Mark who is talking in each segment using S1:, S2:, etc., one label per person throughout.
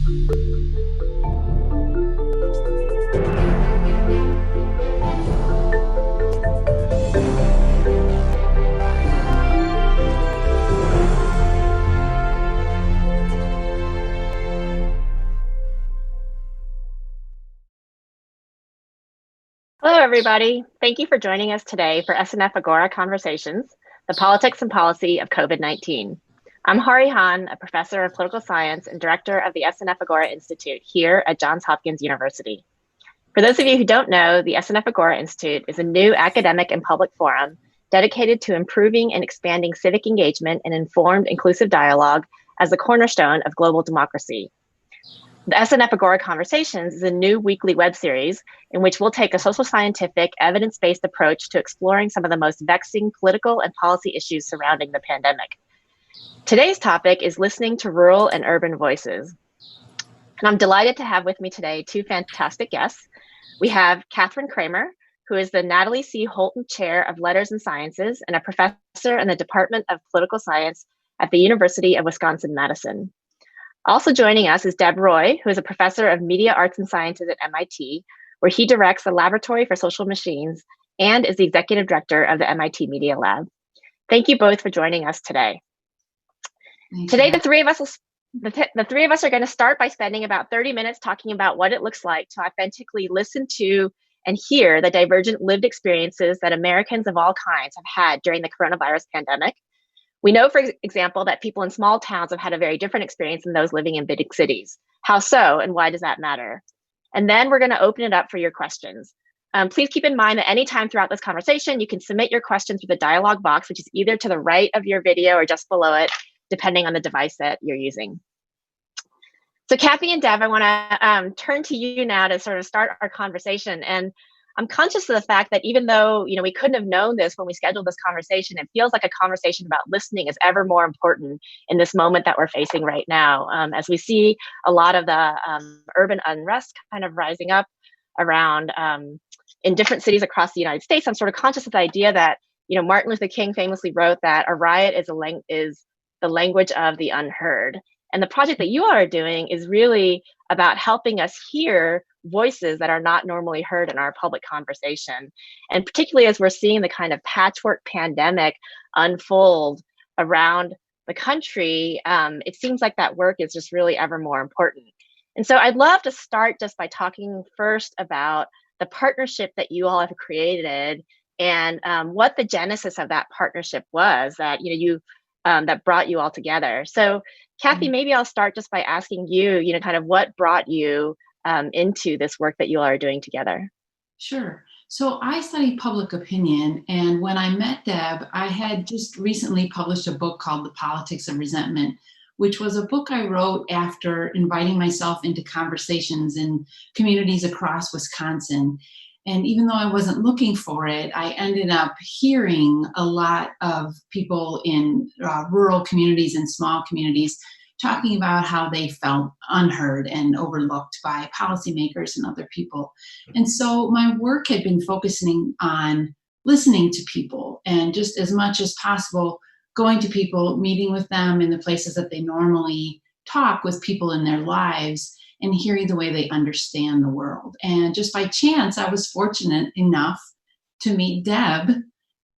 S1: Hello, everybody. Thank you for joining us today for SNF Agora Conversations, the politics and policy of COVID-19. I'm Hari Han, a professor of political science and director of the SNF Agora Institute here at Johns Hopkins University. For those of you who don't know, the SNF Agora Institute is a new academic and public forum dedicated to improving and expanding civic engagement and informed, inclusive dialogue as the cornerstone of global democracy. The SNF Agora Conversations is a new weekly web series in which we'll take a social scientific, evidence-based approach to exploring some of the most vexing political and policy issues surrounding the pandemic. Today's topic is listening to rural and urban voices. And I'm delighted to have with me today two fantastic guests. We have Catherine Kramer, who is the Natalie C. Holton Chair of Letters and Sciences and a professor in the Department of Political Science at the University of Wisconsin-Madison. Also joining us is Deb Roy, who is a professor of media arts and sciences at MIT, where he directs the Laboratory for Social Machines and is the executive director of the MIT Media Lab. Thank you both for joining us today. Today, the three of us are going to start by spending about 30 minutes talking about what it looks like to authentically listen to and hear the divergent lived experiences that Americans of all kinds have had during the coronavirus pandemic. We know, for example, that people in small towns have had a very different experience than those living in big cities. How so, and why does that matter? And then we're going to open it up for your questions. Please keep in mind that anytime throughout this conversation, you can submit your questions through the dialog box, which is either to the right of your video or just below it, depending on the device that you're using. So Kathy and Deb, I want to turn to you now to sort of start our conversation. And I'm conscious of the fact that even though we couldn't have known this when we scheduled this conversation, it feels like a conversation about listening is ever more important in this moment that we're facing right now. As we see a lot of the urban unrest kind of rising up around in different cities across the United States, I'm sort of conscious of the idea that Martin Luther King famously wrote that a riot is the language of the unheard. And the project that you all are doing is really about helping us hear voices that are not normally heard in our public conversation. And particularly as we're seeing the kind of patchwork pandemic unfold around the country, it seems like that work is just really ever more important. And so I'd love to start just by talking first about the partnership that you all have created and what the genesis of that partnership was that that brought you all together. So Kathy, maybe I'll start just by asking you, kind of what brought you into this work that you all are doing together.
S2: Sure. So I studied public opinion, and when I met Deb, I had just recently published a book called The Politics of Resentment, which was a book I wrote after inviting myself into conversations in communities across Wisconsin. And even though I wasn't looking for it, I ended up hearing a lot of people in rural communities and small communities talking about how they felt unheard and overlooked by policymakers and other people. And so my work had been focusing on listening to people and just as much as possible going to people, meeting with them in the places that they normally talk with people in their lives and hearing the way they understand the world. And just by chance, I was fortunate enough to meet Deb,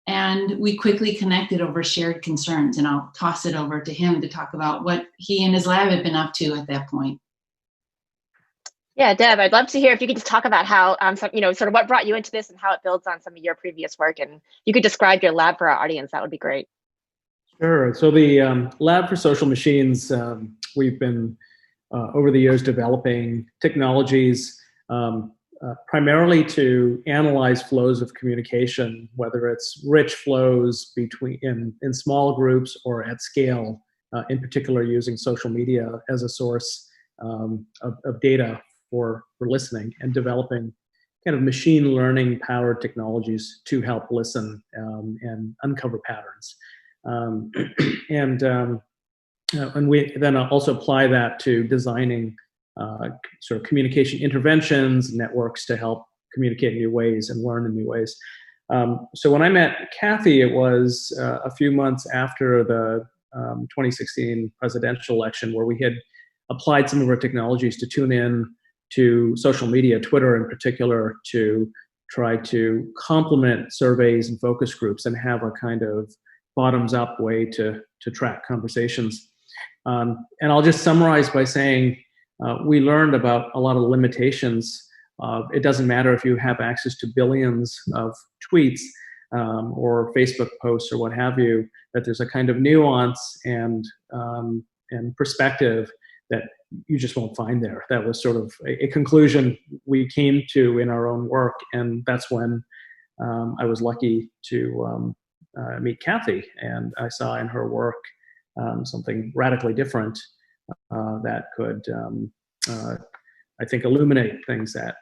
S2: and we quickly connected over shared concerns. And I'll toss it over to him to talk about what he and his lab had been up to at that point.
S1: Yeah, Deb, I'd love to hear if you could just talk about how, sort of what brought you into this and how it builds on some of your previous work. And you could describe your lab for our audience, that would be great.
S3: Sure. So the Lab for Social Machines, we've been over the years developing technologies primarily to analyze flows of communication, whether it's rich flows between in small groups or at scale, in particular using social media as a source of data for listening, and developing kind of machine learning powered technologies to help listen and uncover patterns. And we then also apply that to designing sort of communication interventions, networks to help communicate in new ways and learn in new ways. So when I met Kathy, it was a few months after the 2016 presidential election, where we had applied some of our technologies to tune in to social media, Twitter in particular, to try to complement surveys and focus groups and have a kind of bottoms-up way to track conversations. And I'll just summarize by saying we learned about a lot of the limitations of it doesn't matter if you have access to billions of tweets or Facebook posts or what have you, that there's a kind of nuance and perspective that you just won't find there. That was sort of a conclusion we came to in our own work, and that's when I was lucky to meet Kathy, and I saw in her work something radically different that could, I think, illuminate things that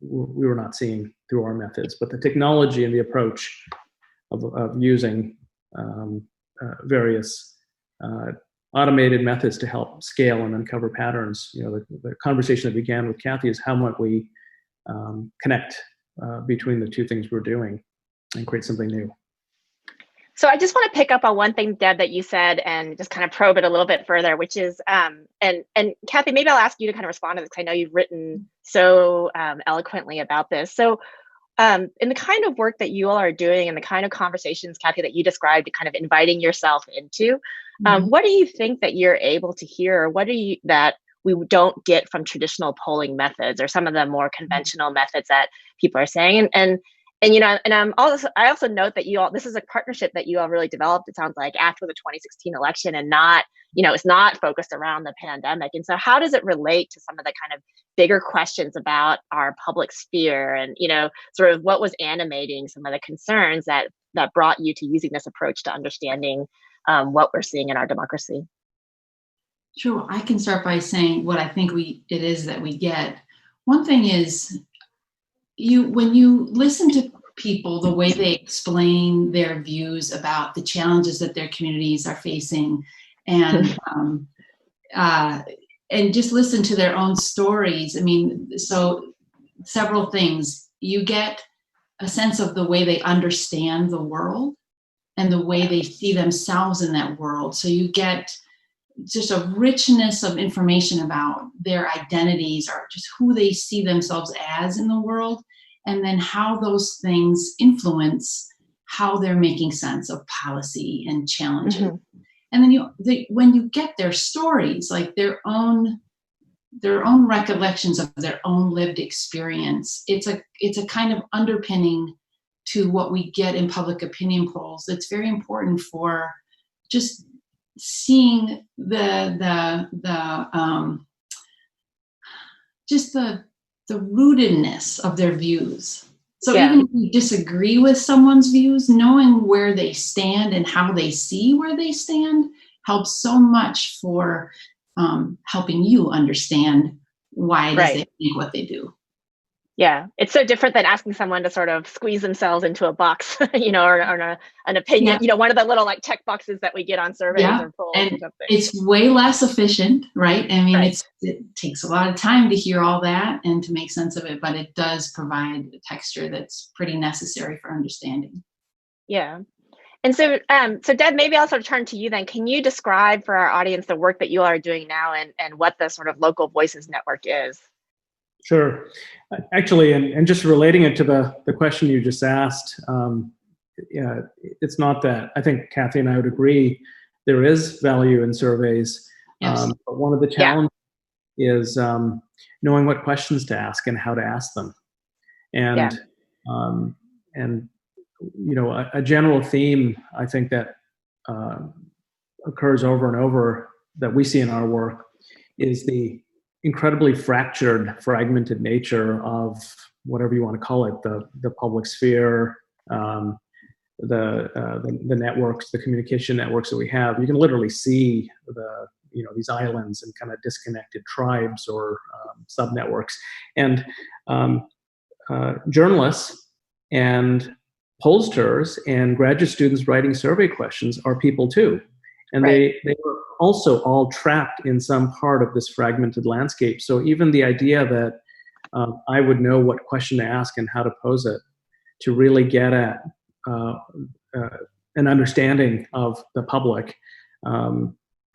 S3: we were not seeing through our methods. But the technology and the approach of using various automated methods to help scale and uncover patterns. The conversation that began with Kathy is how might we connect between the two things we're doing and create something new.
S1: So I just want to pick up on one thing, Deb, that you said and just kind of probe it a little bit further, which is, and Kathy, maybe I'll ask you to kind of respond to this because I know you've written so eloquently about this. So in the kind of work that you all are doing and the kind of conversations, Kathy, that you described, kind of inviting yourself into, what do you think that you're able to hear, or what do you that we don't get from traditional polling methods or some of the more conventional methods that people are saying? And I also note that you all, this is a partnership that you all really developed, it sounds like, after the 2016 election, and not, it's not focused around the pandemic. And so how does it relate to some of the kind of bigger questions about our public sphere and, sort of what was animating some of the concerns that brought you to using this approach to understanding what we're seeing in our democracy?
S2: Sure, I can start by saying what I think it is that we get. One thing is, when you listen to people, the way they explain their views about the challenges that their communities are facing, and just listen to their own stories. I mean, so several things. You get a sense of the way they understand the world and the way they see themselves in that world. So you get just a richness of information about their identities or just who they see themselves as in the world, and then how those things influence how they're making sense of policy and challenges. Mm-hmm. And then when you get their stories, like their own recollections of their own lived experience, it's a kind of underpinning to what we get in public opinion polls that's very important for just seeing the rootedness of their views. So even if you disagree with someone's views, knowing where they stand and how they see where they stand helps so much for helping you understand why it is they think what they do.
S1: Yeah, it's so different than asking someone to sort of squeeze themselves into a box, or an opinion. Yeah. One of the little like check boxes that we get on surveys or polls.
S2: And it's way less efficient, right? I mean, it takes a lot of time to hear all that and to make sense of it, but it does provide a texture that's pretty necessary for understanding.
S1: Yeah. And so Deb, maybe I'll sort of turn to you then. Can you describe for our audience the work that you all are doing now and what the sort of Local Voices Network is?
S3: Sure. Actually, and just relating it to the question you just asked, it's not that. I think Kathy and I would agree there is value in surveys. Yes. But one of the challenges is knowing what questions to ask and how to ask them. And a general theme, I think, that occurs over and over that we see in our work is the incredibly fragmented nature of whatever you want to call it, the public sphere, the networks, the communication networks that we have. You can literally see these islands and kind of disconnected tribes or sub-networks. And journalists and pollsters and graduate students writing survey questions are people too. And they were also all trapped in some part of this fragmented landscape. So even the idea that I would know what question to ask and how to pose it to really get at an understanding of the public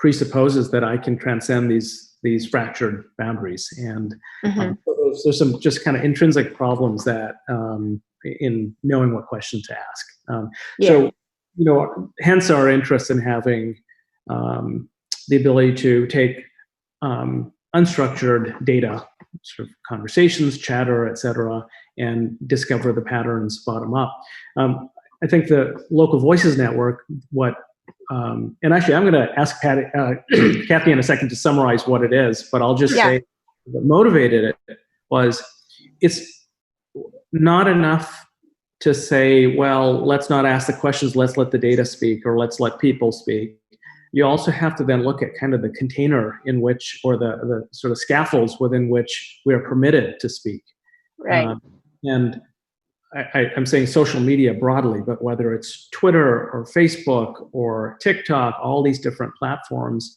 S3: presupposes that I can transcend these fractured boundaries. And so there's some just kind of intrinsic problems that in knowing what question to ask. So, hence our interest in having the ability to take unstructured data, sort of conversations, chatter, et cetera, and discover the patterns bottom up. I think the Local Voices Network, and actually I'm going to ask Kathy in a second to summarize what it is, but I'll just say what motivated it was it's not enough to say, well, let's not ask the questions, let's let the data speak, or let's let people speak. You also have to then look at kind of the container in which, or the sort of scaffolds within which we are permitted to speak.
S1: Right.
S3: And I'm saying social media broadly, but whether it's Twitter or Facebook or TikTok, all these different platforms,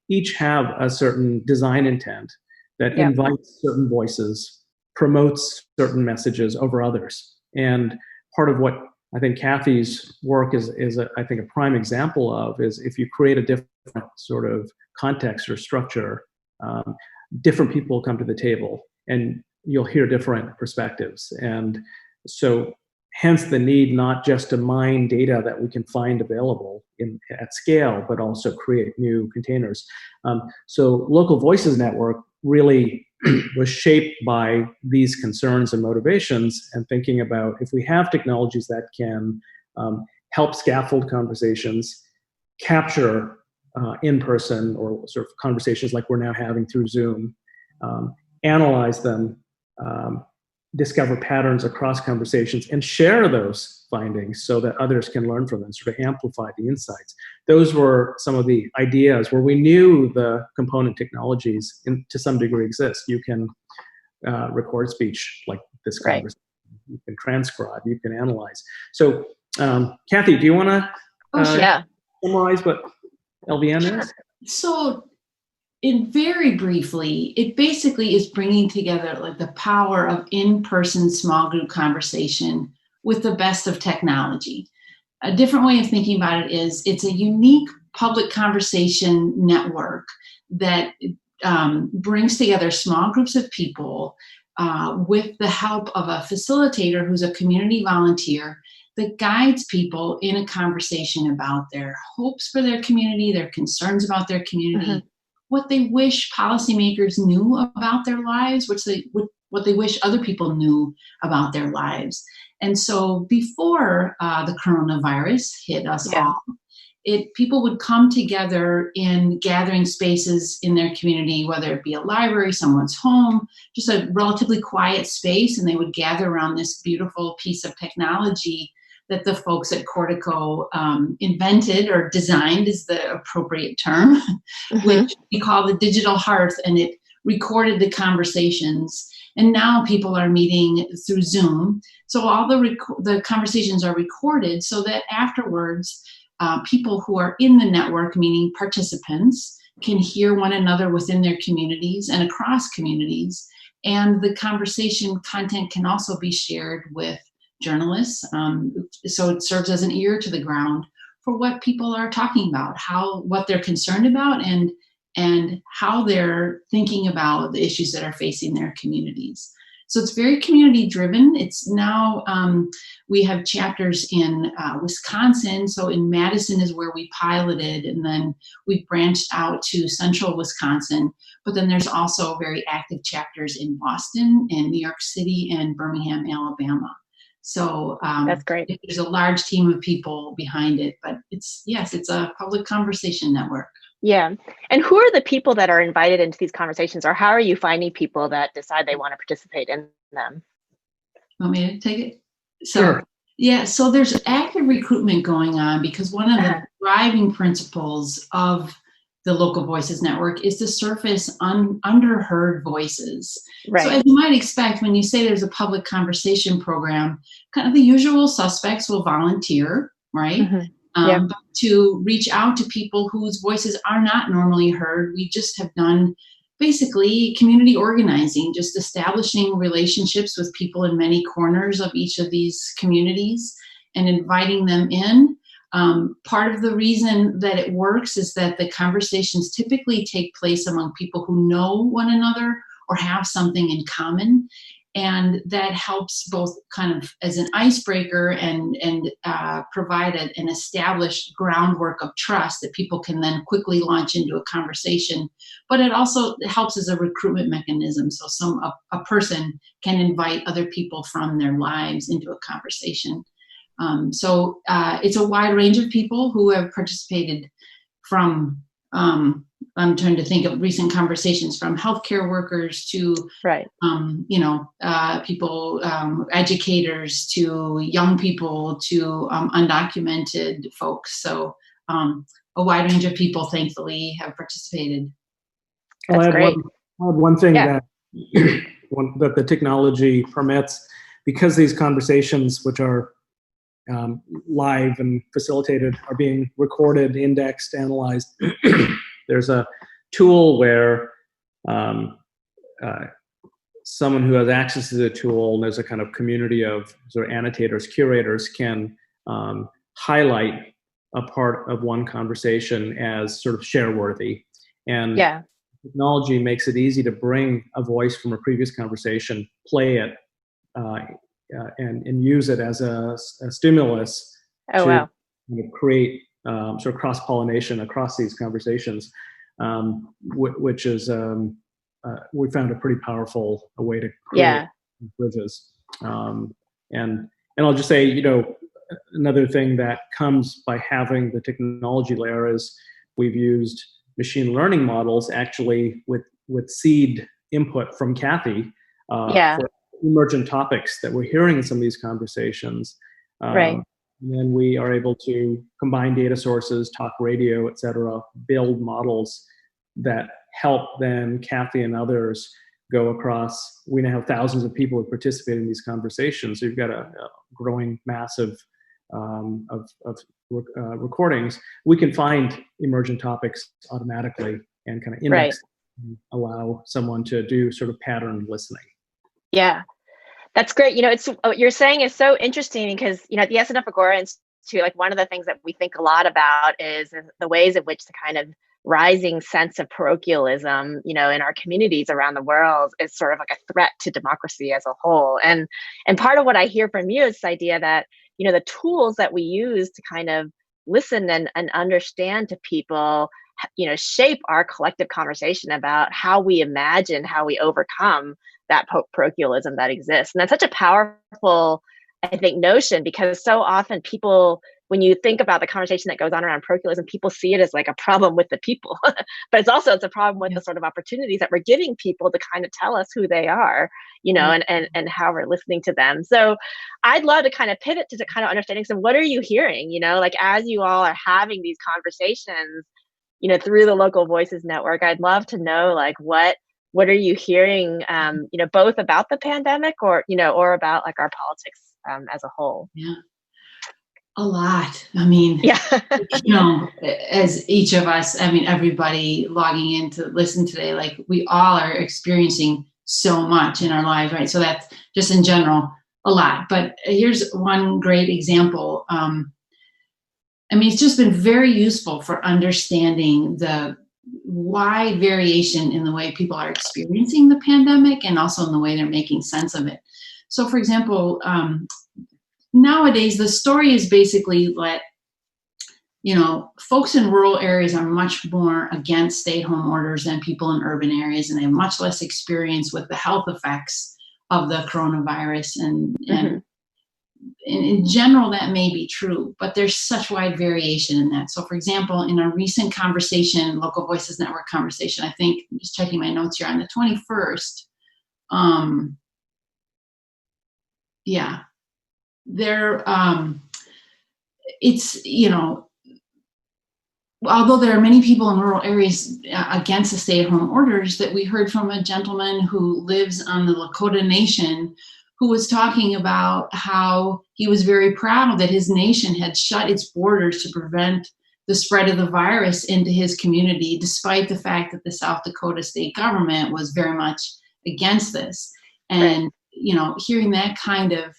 S3: each have a certain design intent that invites certain voices, promotes certain messages over others. And part of what I think Kathy's work is I think a prime example of is if you create a different sort of context or structure, different people come to the table and you'll hear different perspectives. And so hence the need not just to mine data that we can find available at scale, but also create new containers. So Local Voices Network really was shaped by these concerns and motivations, and thinking about if we have technologies that can help scaffold conversations, capture in-person or sort of conversations like we're now having through Zoom, analyze them, discover patterns across conversations, and share those findings so that others can learn from them, sort of amplify the insights. Those were some of the ideas where we knew the component technologies to some degree exist. You can record speech like this conversation. You can transcribe, you can analyze. So Kathy, do you want to summarize what LVN is?
S2: So very briefly, it basically is bringing together like the power of in-person small group conversation with the best of technology. A different way of thinking about it is it's a unique public conversation network that brings together small groups of people with the help of a facilitator who's a community volunteer that guides people in a conversation about their hopes for their community, their concerns about their community, what they wish policymakers knew about their lives, what they wish other people knew about their lives. And so before the coronavirus hit us all, people would come together in gathering spaces in their community, whether it be a library, someone's home, just a relatively quiet space, and they would gather around this beautiful piece of technology that the folks at Cortico invented, or designed is the appropriate term, which we call the digital hearth, and it recorded the conversations. And now people are meeting through Zoom. So all the conversations are recorded so that afterwards, people who are in the network, meaning participants, can hear one another within their communities and across communities. And the conversation content can also be shared with journalists. So it serves as an ear to the ground for what people are talking about, what they're concerned about, and how they're thinking about the issues that are facing their communities. So it's very community driven. It's now, we have chapters in Wisconsin. So in Madison is where we piloted, and then we've branched out to central Wisconsin. But then there's also very active chapters in Boston and New York City and Birmingham, Alabama. So
S1: that's great.
S2: There's a large team of people behind it, but it's a public conversation network.
S1: Yeah. And who are the people that are invited into these conversations, or how are you finding people that decide they want to participate in them?
S2: Want me to take it? Sure. Yeah, so there's active recruitment going on because one of the driving principles of the Local Voices Network is to surface underheard voices. Right. So as you might expect, when you say there's a public conversation program, kind of the usual suspects will volunteer, right? But to reach out to people whose voices are not normally heard, we just have done basically community organizing, just establishing relationships with people in many corners of each of these communities and inviting them in. Part of the reason that it works is that the conversations typically take place among people who know one another or have something in common. And that helps both kind of as an icebreaker and provide an established groundwork of trust that people can then quickly launch into a conversation. But it also helps as a recruitment mechanism. So a person can invite other people from their lives into a conversation. So it's a wide range of people who have participated from, I'm trying to think of recent conversations, from healthcare workers to,
S1: right.
S2: People, educators, to young people, to undocumented folks. So a wide range of people, thankfully, have participated.
S1: That's great.
S3: One thing that that the technology permits, because these conversations, which are live and facilitated, are being recorded, indexed, analyzed. There's a tool where someone who has access to the tool, and there's a kind of community of sort of annotators, curators, can highlight a part of one conversation as sort of share-worthy. And technology makes it easy to bring a voice from a previous conversation, play it, and use it as a stimulus to create sort of cross-pollination across these conversations, which is we found a pretty powerful way to create bridges. And I'll just say, another thing that comes by having the technology layer is we've used machine learning models actually with seed input from Kathy for emergent topics that we're hearing in some of these conversations. And then we are able to combine data sources, talk radio, et cetera, build models that help then Kathy and others go across. We now have thousands of people who participate in these conversations. So you've got a growing mass of recordings. We can find emergent topics automatically and kind of index and allow someone to do sort of pattern listening.
S1: Yeah, that's great. It's what you're saying is so interesting because, at the SNF Agora Institute, like one of the things that we think a lot about is the ways in which the kind of rising sense of parochialism, in our communities around the world is sort of like a threat to democracy as a whole. And part of what I hear from you is this idea that, the tools that we use to kind of listen and understand to people, shape our collective conversation about how we imagine, how we overcome that parochialism that exists. And that's such a powerful, I think, notion, because so often people, when you think about the conversation that goes on around parochialism, people see it as like a problem with the people, but it's a problem with the sort of opportunities that we're giving people to kind of tell us who they are, and how we're listening to them. So I'd love to kind of pivot to kind of understanding, so what are you hearing, like as you all are having these conversations, through the Local Voices Network, I'd love to know, like, what are you hearing, both about the pandemic or about like our politics as a whole?
S2: Yeah. A lot. I mean, as each of us, everybody logging in to listen today, like we all are experiencing so much in our lives, right? So that's just in general a lot. But here's one great example. It's just been very useful for understanding the wide variation in the way people are experiencing the pandemic and also in the way they're making sense of it. So, for example, nowadays, the story is basically that, folks in rural areas are much more against stay-at-home orders than people in urban areas, and they have much less experience with the health effects of the coronavirus. And in general, that may be true, but there's such wide variation in that. So, for example, in a recent conversation, Local Voices Network conversation, I think, I'm just checking my notes here, on the 21st, there, it's, although there are many people in rural areas against the stay-at-home orders, that we heard from a gentleman who lives on the Lakota Nation, who was talking about how he was very proud that his nation had shut its borders to prevent the spread of the virus into his community, despite the fact that the South Dakota state government was very much against this. And, hearing that kind of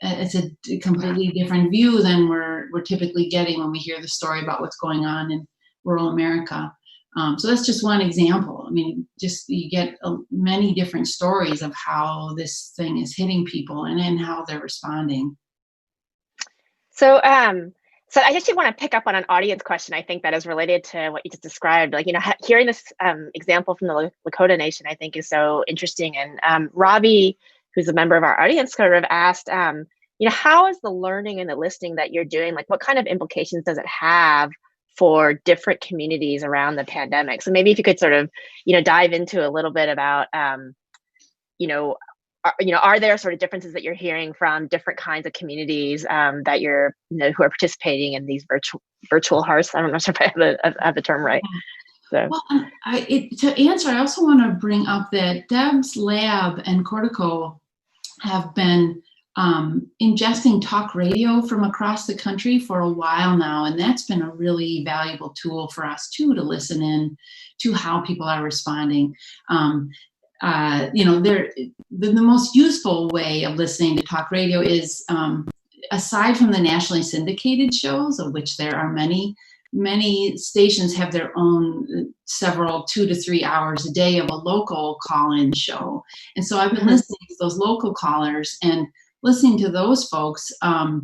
S2: it's a completely different view than we're typically getting when we hear the story about what's going on in rural America. So that's just one example. I mean, just you get many different stories of how this thing is hitting people and how they're responding.
S1: So, so I actually want to pick up on an audience question, I think, that is related to what you just described. Like, hearing this example from the Lakota Nation, I think, is so interesting. And Robbie, who's a member of our audience, sort of asked, how is the learning and the listening that you're doing, like, what kind of implications does it have for different communities around the pandemic? So maybe if you could sort of, dive into a little bit about, are there sort of differences that you're hearing from different kinds of communities that you're, who are participating in these virtual hearths? I'm not sure if I have the term right. So.
S2: Well, to answer, I also want to bring up that Deb's lab and Cortico have been ingesting talk radio from across the country for a while now, and that's been a really valuable tool for us too, to listen in to how people are responding. The most useful way of listening to talk radio is, aside from the nationally syndicated shows, of which there are many stations have their own several 2 to 3 hours a day of a local call-in show. And so I've been listening to those local callers and listening to those folks. I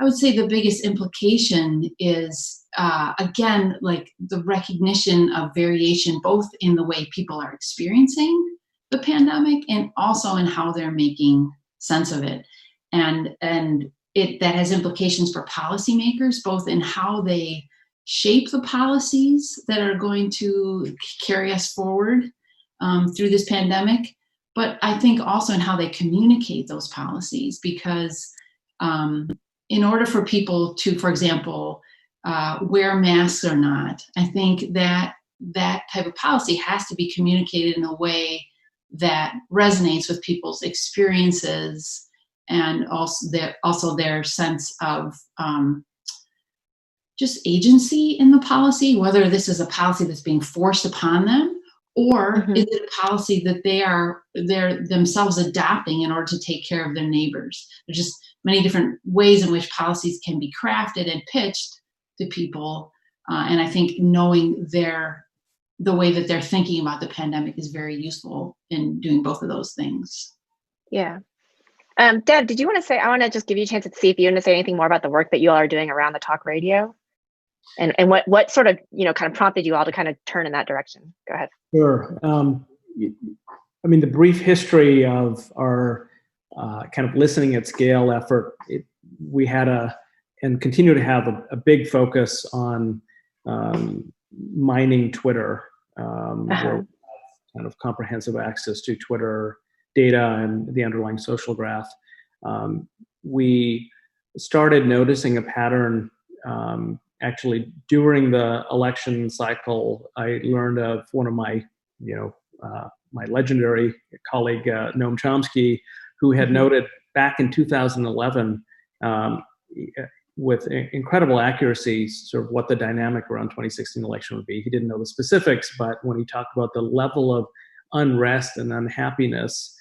S2: would say the biggest implication is, again, like the recognition of variation, both in the way people are experiencing the pandemic and also in how they're making sense of it. And that has implications for policymakers, both in how they shape the policies that are going to carry us forward through this pandemic, but I think also in how they communicate those policies, because in order for people to, for example, wear masks or not, I think that type of policy has to be communicated in a way that resonates with people's experiences and also their sense of just agency in the policy, whether this is a policy that's being forced upon them, or is it a policy that they're themselves adopting in order to take care of their neighbors. There's just many different ways in which policies can be crafted and pitched to people, and I think knowing the way that they're thinking about the pandemic is very useful in doing both of those things.
S1: Yeah. Deb, did you want to say, I want to just give you a chance to see if you want to say anything more about the work that you all are doing around the talk radio, and what sort of, kind of prompted you all to kind of turn in that direction. Go ahead.
S3: Sure. I mean, the brief history of our kind of listening at scale effort, we had and continue to have a big focus on mining Twitter, where we have kind of comprehensive access to Twitter data and the underlying social graph. We started noticing a pattern actually during the election cycle. I learned of one of my, my legendary colleague, Noam Chomsky, who had noted back in 2011, with incredible accuracy, sort of what the dynamic around 2016 election would be. He didn't know the specifics, but when he talked about the level of unrest and unhappiness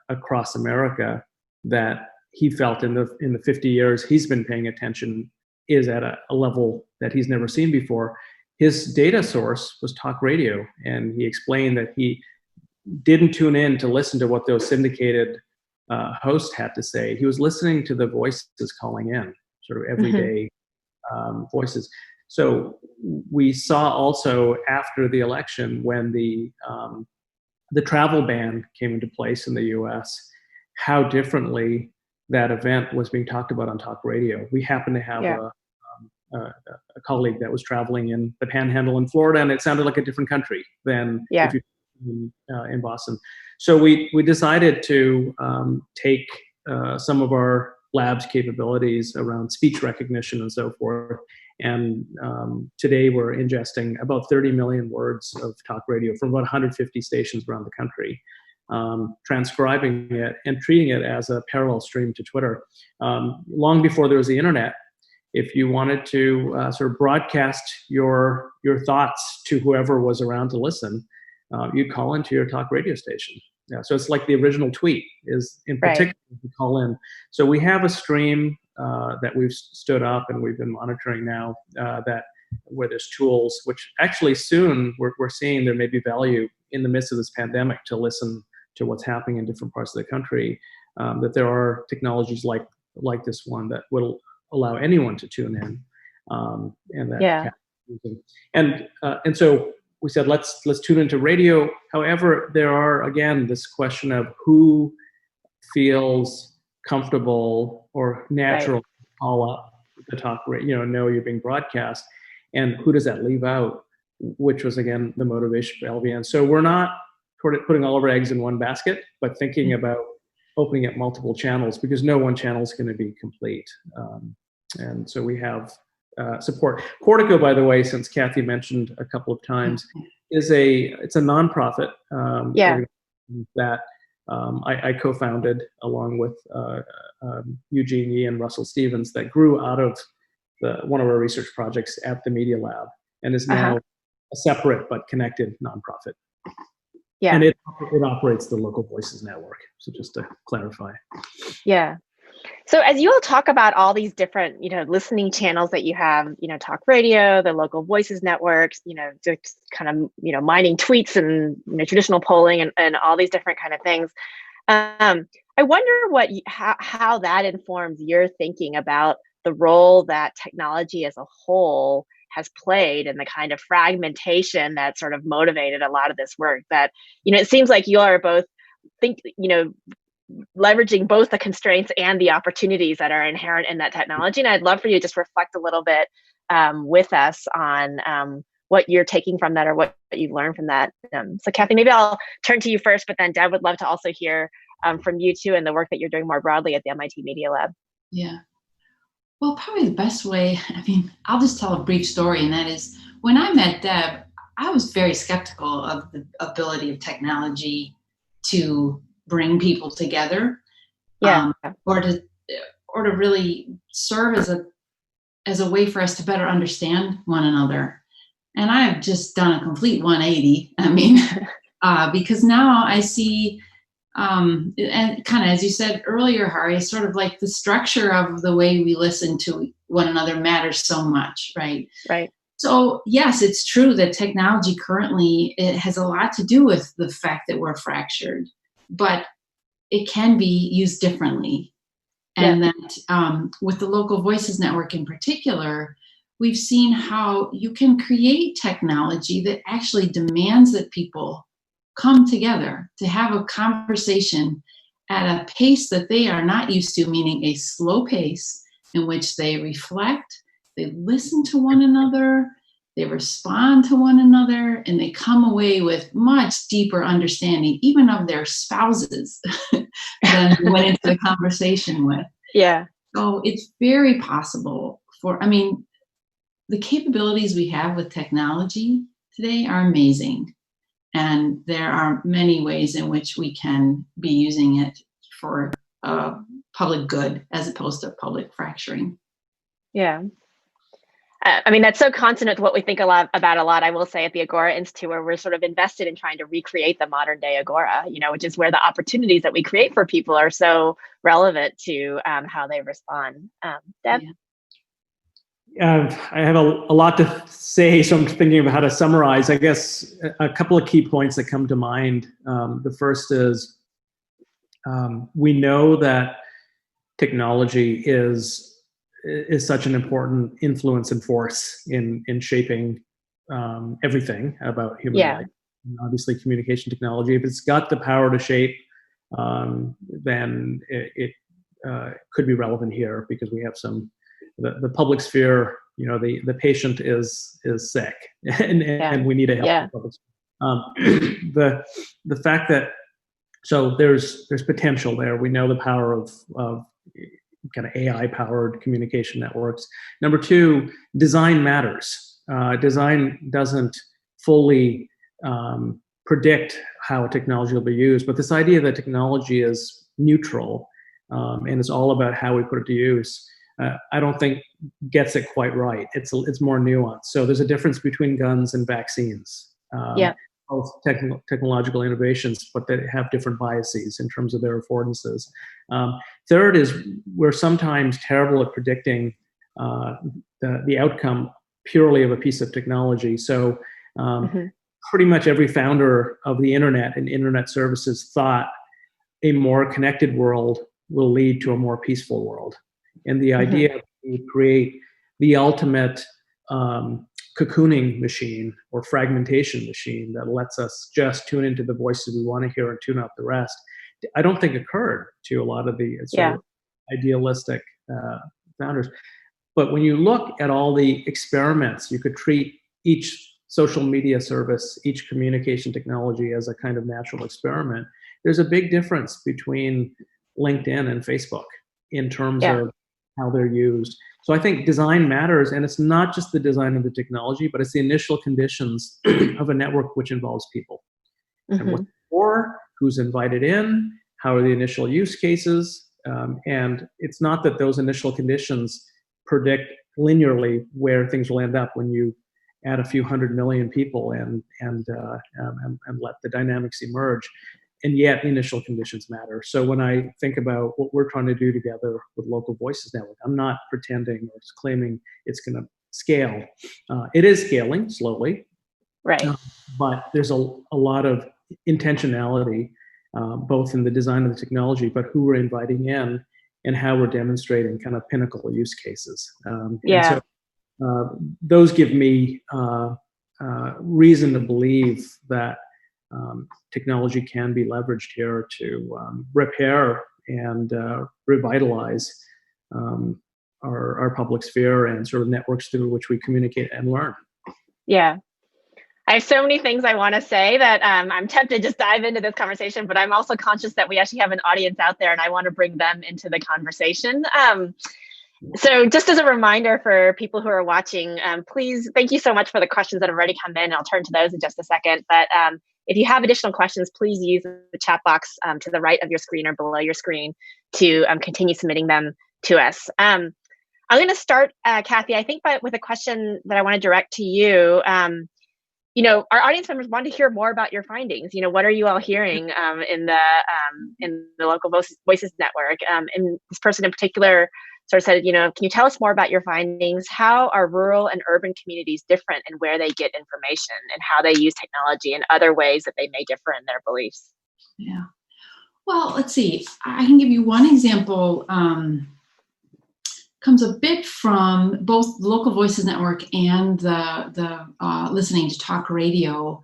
S3: across America that he felt in the 50 years he's been paying attention is at a level that he's never seen before. His data source was talk radio, and he explained that he didn't tune in to listen to what those syndicated hosts had to say. He was listening to the voices calling in, sort of everyday voices. So we saw also after the election, when the travel ban came into place in the U.S., how differently that event was being talked about on talk radio. We happened to have a colleague that was traveling in the Panhandle in Florida, and it sounded like a different country than if you in Boston. So we decided to take some of our lab's capabilities around speech recognition and so forth. And today we're ingesting about 30 million words of talk radio from about 150 stations around the country, transcribing it and treating it as a parallel stream to Twitter. Long before there was the internet, if you wanted to sort of broadcast your thoughts to whoever was around to listen, you'd call into your talk radio station. Yeah, so it's like the original tweet is in particular to call in. So we have a stream that we've stood up and we've been monitoring now where there's tools, which actually soon we're seeing there may be value in the midst of this pandemic to listen to what's happening in different parts of the country, that there are technologies like this one that will allow anyone to tune in, and that and so we said let's tune into radio. However, there are again this question of who feels comfortable or natural to call up the talk radio, know you're being broadcast, and who does that leave out, which was again the motivation for LVN. So we're not putting all of our eggs in one basket, but thinking about opening up multiple channels, because no one channel is going to be complete. And so we have support. Portico, by the way, since Kathy mentioned a couple of times, it's a nonprofit that I co-founded along with Eugene Yee and Russell Stevens, that grew out of one of our research projects at the Media Lab, and is now a separate but connected nonprofit. Yeah. And it operates the Local Voices Network. So just to clarify. Yeah.
S1: So as you all talk about all these different, listening channels that you have, talk radio, the Local Voices networks, just kind of, mining tweets and traditional polling and all these different kind of things. I wonder how that informs your thinking about the role that technology as a whole has played in the kind of fragmentation that sort of motivated a lot of this work. That, it seems like you are both leveraging both the constraints and the opportunities that are inherent in that technology. And I'd love for you to just reflect a little bit with us on what you're taking from that or what you've learned from that. So Kathy, maybe I'll turn to you first, but then Deb would love to also hear from you too, and the work that you're doing more broadly at the MIT Media Lab.
S2: Yeah. Well, probably the best way, I'll just tell a brief story, and that is when I met Deb, I was very skeptical of the ability of technology to bring people together, or to really serve as a way for us to better understand one another. And I have just done a complete 180. Because now I see, and kind of as you said earlier, Hari, sort of like the structure of the way we listen to one another matters so much, right?
S1: Right.
S2: So yes, it's true that technology currently, it has a lot to do with the fact that we're fractured, but it can be used differently. And that with the Local Voices Network in particular, we've seen how you can create technology that actually demands that people come together to have a conversation at a pace that they are not used to, meaning a slow pace in which they reflect, they listen to one another, they respond to one another, and they come away with much deeper understanding, even of their spouses, than they went into the conversation with.
S1: Yeah.
S2: So it's very possible the capabilities we have with technology today are amazing. And there are many ways in which we can be using it for public good as opposed to public fracturing.
S1: Yeah. That's so consonant to what we think about a lot, I will say, at the Agora Institute, where we're sort of invested in trying to recreate the modern day Agora, which is where the opportunities that we create for people are so relevant to how they respond. Deb?
S3: I have a lot to say, so I'm thinking of how to summarize. I guess a couple of key points that come to mind. The first is we know that technology is such an important influence and force in shaping everything about human life. And obviously, communication technology, if it's got the power to shape, then it could be relevant here, because we have the public sphere. The patient is sick, and we need to help the public sphere. The fact that there's potential there. We know the power of kind of AI-powered communication networks. Number two, design matters. Design doesn't fully predict how technology will be used, but this idea that technology is neutral and it's all about how we put it to use, I don't think gets it quite right. It's more nuanced. So there's a difference between guns and vaccines. both technological innovations, but that have different biases in terms of their affordances. Third is we're sometimes terrible at predicting the outcome purely of a piece of technology. So pretty much every founder of the internet and internet services thought a more connected world will lead to a more peaceful world. And the idea to create the ultimate cocooning machine or fragmentation machine that lets us just tune into the voices we want to hear and tune out the rest, I don't think occurred to a lot of the sort of idealistic founders. But when you look at all the experiments, you could treat each social media service, each communication technology as a kind of natural experiment. There's a big difference between LinkedIn and Facebook in terms of how they're used. So I think design matters, and it's not just the design of the technology, but it's the initial conditions of a network which involves people. And what's for, who's invited in, how are the initial use cases, and it's not that those initial conditions predict linearly where things will end up when you add a few 100 million people and let the dynamics emerge. And yet initial conditions matter. So when I think about what we're trying to do together with Local Voices Network, I'm not pretending or claiming it's going to scale. It is scaling slowly,
S1: right?
S3: But there's a lot of intentionality, both in the design of the technology, but who we're inviting in and how we're demonstrating kind of pinnacle use cases. And so those give me reason to believe that technology can be leveraged here to repair and revitalize our public sphere and sort of networks through which we communicate and learn.
S1: Yeah. I have so many things I want to say that I'm tempted to just dive into this conversation, but I'm also conscious that we actually have an audience out there and I want to bring them into the conversation. So just as a reminder for people who are watching, please, thank you so much for the questions that have already come in. I'll turn to those in just a second. But if you have additional questions, please use the chat box to the right of your screen or below your screen to continue submitting them to us. I'm going to start, Kathy, I think with a question that I want to direct to you. Our audience members want to hear more about your findings. What are you all hearing in the Local Voices Network? And this person in particular sort of said, can you tell us more about your findings? How are rural and urban communities different in where they get information and how they use technology and other ways that they may differ in their beliefs?
S2: Yeah. Well, let's see. I can give you one example. Comes a bit from both the Local Voices Network and the listening to talk radio.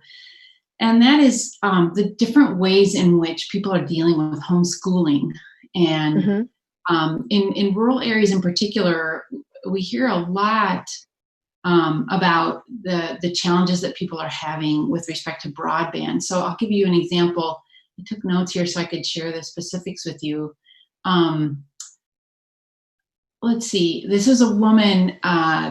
S2: And that is the different ways in which people are dealing with homeschooling. And in rural areas in particular, we hear a lot about the challenges that people are having with respect to broadband. So I'll give you an example. I took notes here so I could share the specifics with you. Let's see, this is a woman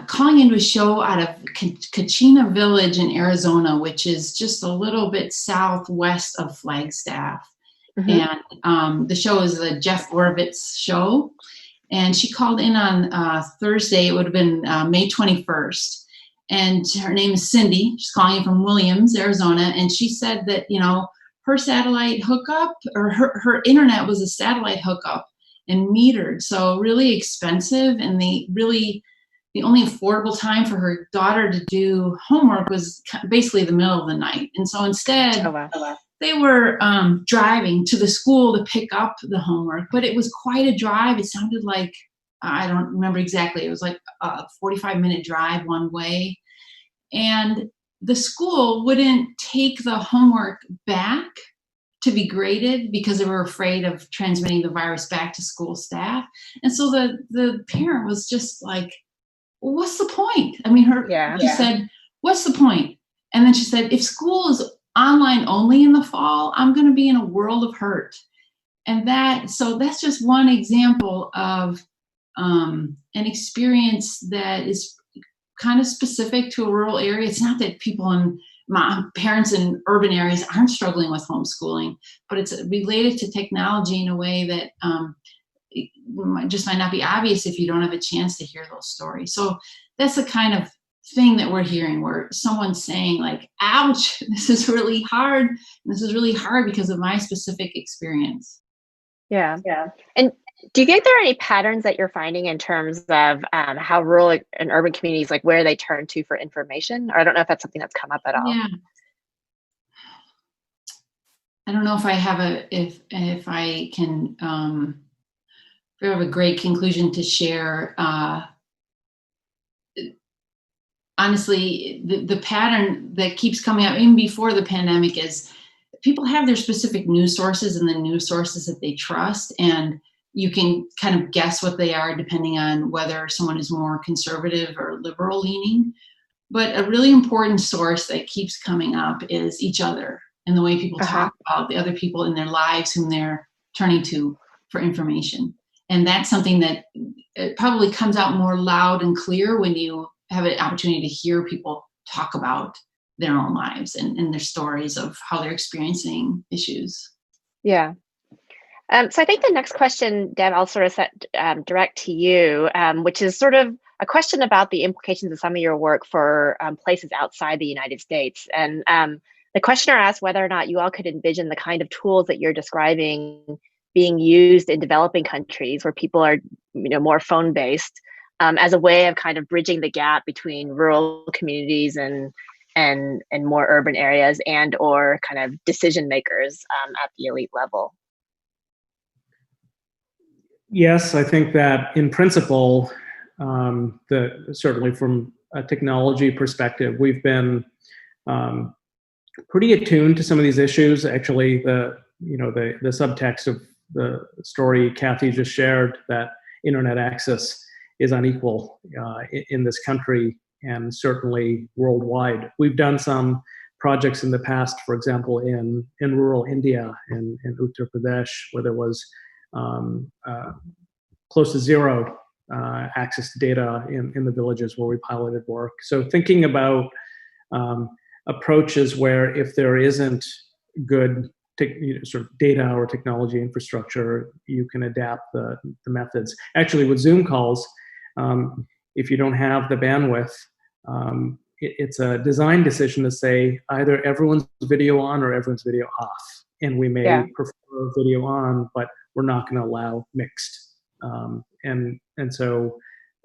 S2: calling into a show out of Kachina Village in Arizona, which is just a little bit southwest of Flagstaff. And the show is the Jeff Orovitz show. And she called in on Thursday, it would have been May 21st. And her name is Cindy. She's calling in from Williams, Arizona. And she said that, her satellite hookup, or her internet was a satellite hookup and metered, so really expensive. And the only affordable time for her daughter to do homework was basically the middle of the night. And so instead, they were driving to the school to pick up the homework, but it was quite a drive. It sounded like, I don't remember exactly, it was like a 45-minute drive one way. And the school wouldn't take the homework back to be graded because they were afraid of transmitting the virus back to school staff. And so the parent was just like, well, what's the point? I mean, she said, what's the point? And then she said, if school is online only in the fall, I'm going to be in a world of hurt. And so that's just one example of an experience that is kind of specific to a rural area. It's not that parents in urban areas aren't struggling with homeschooling, but it's related to technology in a way that just might not be obvious if you don't have a chance to hear those stories. So that's the kind of thing that we're hearing where someone's saying like, ouch, this is really hard. This is really hard because of my specific experience.
S1: Yeah. And do you think there are any patterns that you're finding in terms of how rural and urban communities, like where they turn to for information? Or I don't know if that's something that's come up at all.
S2: Yeah. I don't know if I have if I can if I have a great conclusion to share. Honestly, the pattern that keeps coming up even before the pandemic is people have their specific news sources and the news sources that they trust, and you can kind of guess what they are depending on whether someone is more conservative or liberal leaning. But a really important source that keeps coming up is each other and the way people talk about the other people in their lives whom they're turning to for information. And that's something that it probably comes out more loud and clear when you have an opportunity to hear people talk about their own lives and their stories of how they're experiencing issues.
S1: Yeah. So I think the next question, Deb, I'll sort of direct to you, which is sort of a question about the implications of some of your work for places outside the United States. And the questioner asked whether or not you all could envision the kind of tools that you're describing being used in developing countries where people are, more phone-based, as a way of kind of bridging the gap between rural communities and more urban areas and or kind of decision makers at the elite level.
S3: Yes, I think that in principle, certainly from a technology perspective, we've been pretty attuned to some of these issues. Actually, the subtext of the story Kathy just shared, that internet access is unequal in this country and certainly worldwide. We've done some projects in the past, for example, in rural India, in Uttar Pradesh, where there was close to zero access to data in the villages where we piloted work. So thinking about approaches where if there isn't good sort of data or technology infrastructure, you can adapt the methods. Actually, with Zoom calls, if you don't have the bandwidth, it's a design decision to say either everyone's video on or everyone's video off. And we may prefer video on, but we're not going to allow mixed. And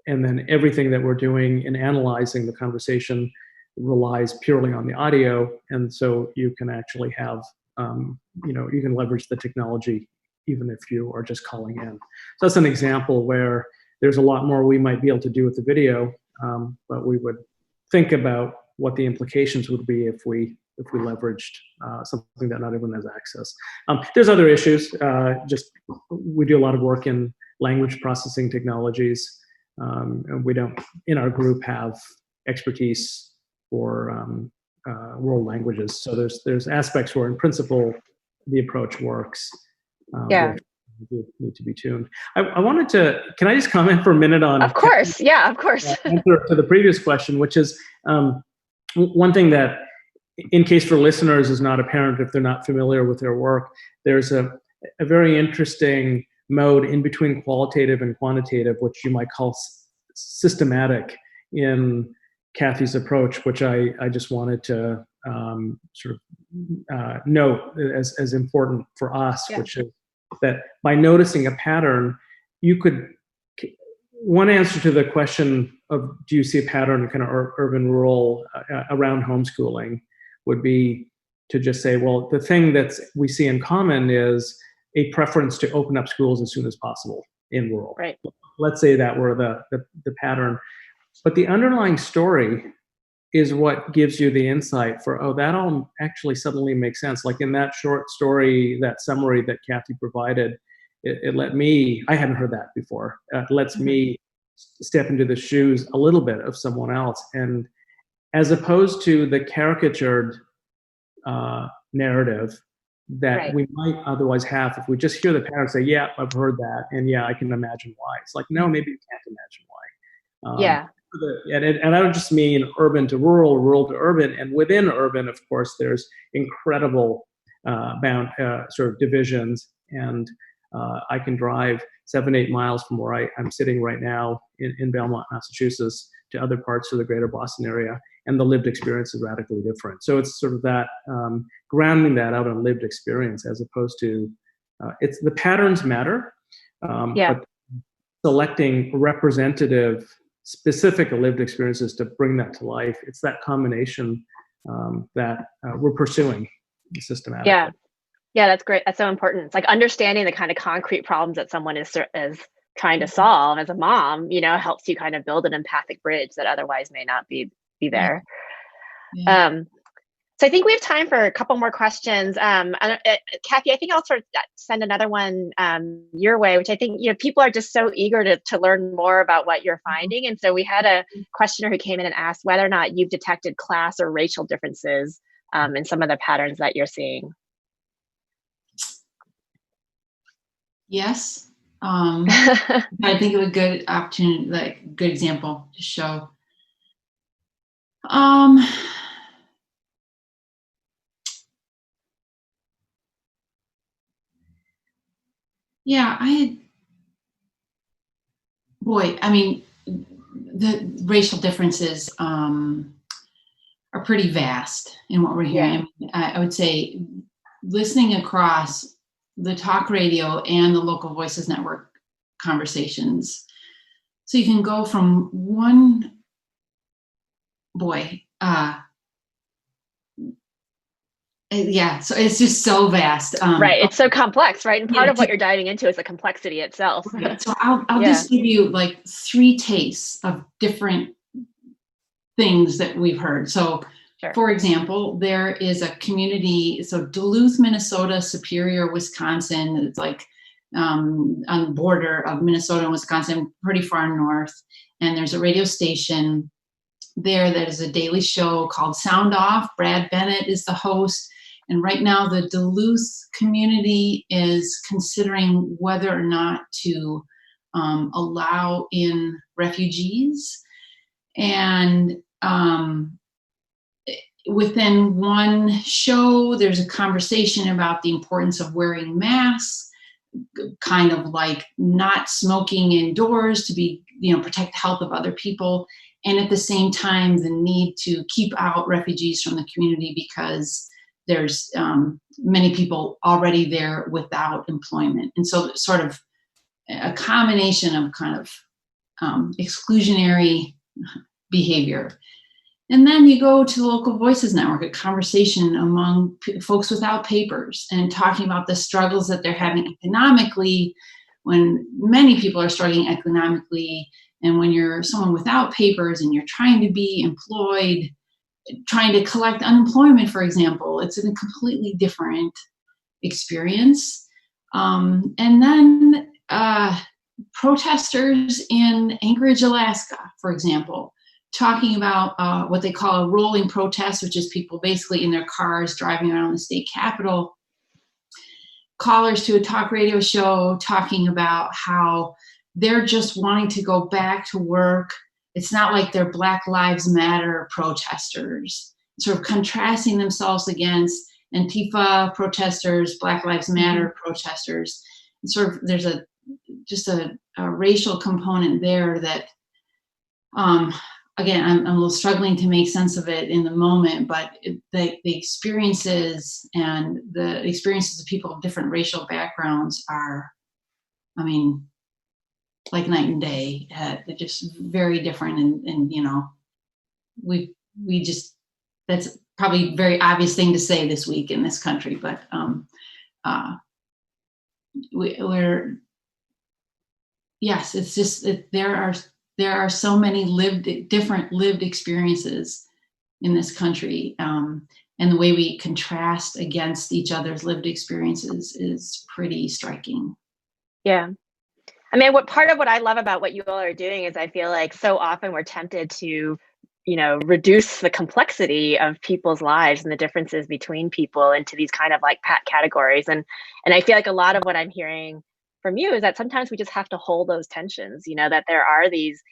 S3: then everything that we're doing in analyzing the conversation relies purely on the audio. And so you can actually have, you can leverage the technology even if you are just calling in. So that's an example where there's a lot more we might be able to do with the video, but we would think about what the implications would be if we leveraged something that not everyone has access. There's other issues. We do a lot of work in language processing technologies, and we don't, in our group, have expertise for world languages. So there's aspects where, in principle, the approach works. Need to be tuned. I wanted to. Can I just comment for a minute on?
S1: Of course, yeah, of course.
S3: Answer to the previous question, which is one thing that, in case for listeners, is not apparent if they're not familiar with their work. There's a very interesting mode in between qualitative and quantitative, which you might call systematic in Kathy's approach, which I just wanted to sort of note as important for us, which is that by noticing a pattern, you could, one answer to the question of do you see a pattern in kind of urban rural around homeschooling would be to just say, well, the thing that we see in common is a preference to open up schools as soon as possible in rural.
S1: Right.
S3: Let's say that were the pattern. But the underlying story is what gives you the insight for, oh, that all actually suddenly makes sense. Like in that short story, that summary that Kathy provided, it let me, I hadn't heard that before. It lets me step into the shoes a little bit of someone else. And as opposed to the caricatured narrative that we might otherwise have if we just hear the pattern and say, yeah, I've heard that. And yeah, I can imagine why. It's like, no, maybe you can't imagine why. And I don't just mean urban to rural, rural to urban. And within urban, of course, there's incredible sort of divisions. And I can drive 7-8 miles from where I'm sitting right now in Belmont, Massachusetts, to other parts of the greater Boston area, and the lived experience is radically different. So it's sort of that grounding that out on lived experience, as opposed to it's the patterns matter, but selecting representative, specific lived experiences to bring that to life. It's that combination that we're pursuing systematically.
S1: Yeah, that's great. That's so important. It's like understanding the kind of concrete problems that someone is trying to solve as a mom, helps you kind of build an empathic bridge that otherwise may not be there. Yeah. So I think we have time for a couple more questions. Kathy, I think I'll sort of send another one your way, which I think people are just so eager to learn more about what you're finding. And so we had a questioner who came in and asked whether or not you've detected class or racial differences in some of the patterns that you're seeing.
S2: Yes. I think it was a good opportunity, like good example to show. Yeah, the racial differences are pretty vast in what we're hearing. Yeah. I would say listening across the talk radio and the local voices network conversations. So you can go from one so it's just so vast.
S1: Right, it's so complex, right? And part of what you're diving into is the complexity itself.
S2: Right. So I'll just give you like 3 tastes of different things that we've heard. So for example, there is a community, so Duluth, Minnesota, Superior, Wisconsin, it's like on the border of Minnesota and Wisconsin, pretty far north. And there's a radio station there that is a daily show called Sound Off. Brad Bennett is the host. And right now the Duluth community is considering whether or not to allow in refugees. And within one show, there's a conversation about the importance of wearing masks, kind of like not smoking indoors to be, protect the health of other people. And at the same time, the need to keep out refugees from the community because there's many people already there without employment. And so sort of a combination of kind of exclusionary behavior. And then you go to the Local Voices Network, a conversation among folks without papers and talking about the struggles that they're having economically when many people are struggling economically. And when you're someone without papers and you're trying to be employed, trying to collect unemployment, for example, it's a completely different experience. And then protesters in Anchorage, Alaska, for example, talking about what they call a rolling protest, which is people basically in their cars driving around the state capitol. Callers to a talk radio show talking about how they're just wanting to go back to work. It's not like they're Black Lives Matter protesters, sort of contrasting themselves against Antifa protesters, Black Lives Matter protesters. And sort of there's a racial component there that, again, I'm a little struggling to make sense of it in the moment, but the experiences and the experiences of people of different racial backgrounds are, like night and day. They're just very different. And we just, that's probably a very obvious thing to say this week in this country, but yes, it's just, there are so many different lived experiences in this country. And the way we contrast against each other's lived experiences is pretty striking.
S1: Yeah. Part of what I love about what you all are doing is I feel like so often we're tempted to, reduce the complexity of people's lives and the differences between people into these kind of like pat categories. And I feel like a lot of what I'm hearing from you is that sometimes we just have to hold those tensions, that there are these,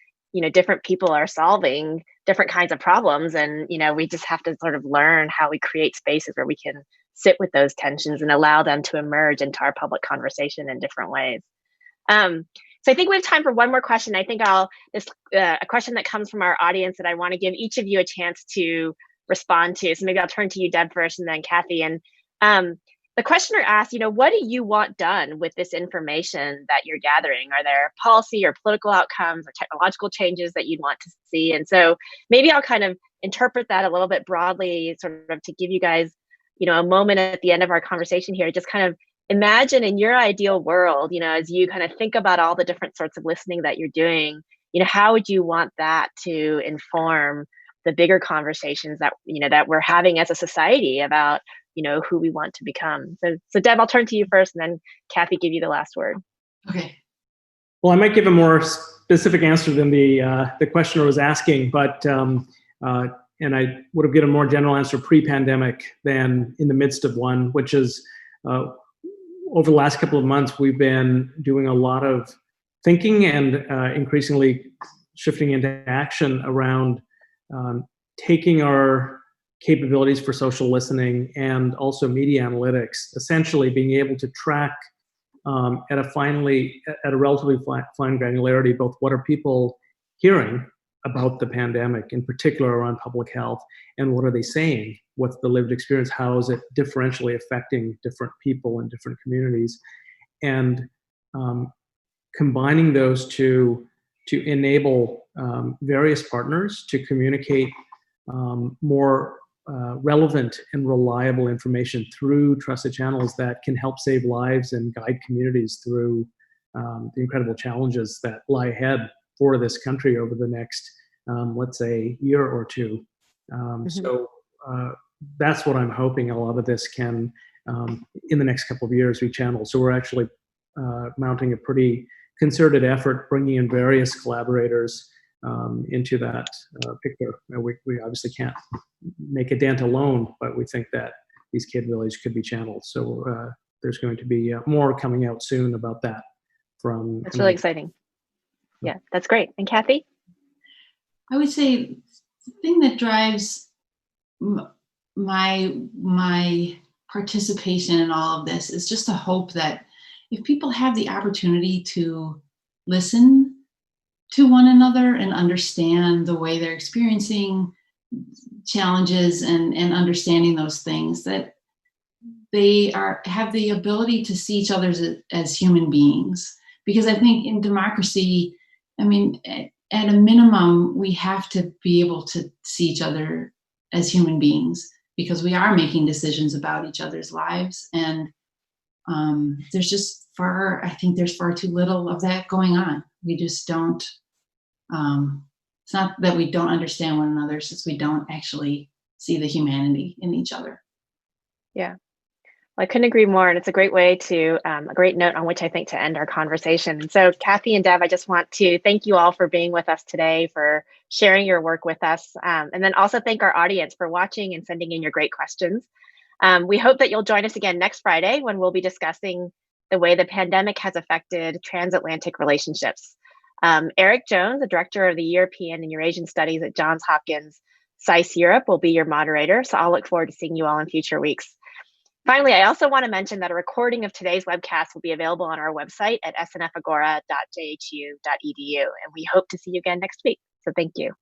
S1: different people are solving different kinds of problems. And, we just have to sort of learn how we create spaces where we can sit with those tensions and allow them to emerge into our public conversation in different ways. So I think we have time for one more question. I think this a question that comes from our audience that I want to give each of you a chance to respond to. So maybe I'll turn to you, Deb, first, and then Kathy. And the questioner asked, what do you want done with this information that you're gathering? Are there policy or political outcomes or technological changes that you'd want to see? And so maybe I'll kind of interpret that a little bit broadly, sort of to give you guys, a moment at the end of our conversation here, just kind of imagine in your ideal world, as you kind of think about all the different sorts of listening that you're doing, how would you want that to inform the bigger conversations that, that we're having as a society about, who we want to become? So Deb, I'll turn to you first, and then Kathy, give you the last word.
S2: Okay.
S3: Well, I might give a more specific answer than the questioner was asking, but and I would have given a more general answer pre-pandemic than in the midst of one, which is over the last couple of months, we've been doing a lot of thinking and increasingly shifting into action around taking our capabilities for social listening and also media analytics, essentially being able to track at a relatively fine granularity, both what are people hearing about the pandemic, in particular around public health, and what are they saying? What's the lived experience? How is it differentially affecting different people in different communities? And combining those to enable various partners to communicate more relevant and reliable information through trusted channels that can help save lives and guide communities through the incredible challenges that lie ahead for this country over the next, let's say, year or two. So that's what I'm hoping a lot of this can, in the next couple of years, be channeled. So we're actually mounting a pretty concerted effort, bringing in various collaborators into that picture. We obviously can't make a dent alone, but we think that these capabilities could be channeled. So there's going to be more coming out soon about that.
S2: That's
S1: really exciting. Yeah, that's great. And Kathy?
S2: I would say the thing that drives my participation in all of this is just a hope that if people have the opportunity to listen to one another and understand the way they're experiencing challenges and understanding those things, that they have the ability to see each other as human beings. Because I think in democracy, I mean, at a minimum, we have to be able to see each other as human beings, because we are making decisions about each other's lives. And there's far too little of that going on. We just don't, it's not that we don't understand one another, it's just we don't actually see the humanity in each other.
S1: Yeah. Well, I couldn't agree more. And it's a great way to, a great note on which I think to end our conversation. And so Kathy and Deb, I just want to thank you all for being with us today, for sharing your work with us. And then also thank our audience for watching and sending in your great questions. We hope that you'll join us again next Friday when we'll be discussing the way the pandemic has affected transatlantic relationships. Eric Jones, the director of the European and Eurasian Studies at Johns Hopkins SAIS Europe, will be your moderator. So I'll look forward to seeing you all in future weeks. Finally, I also want to mention that a recording of today's webcast will be available on our website at snfagora.jhu.edu, and we hope to see you again next week. So thank you.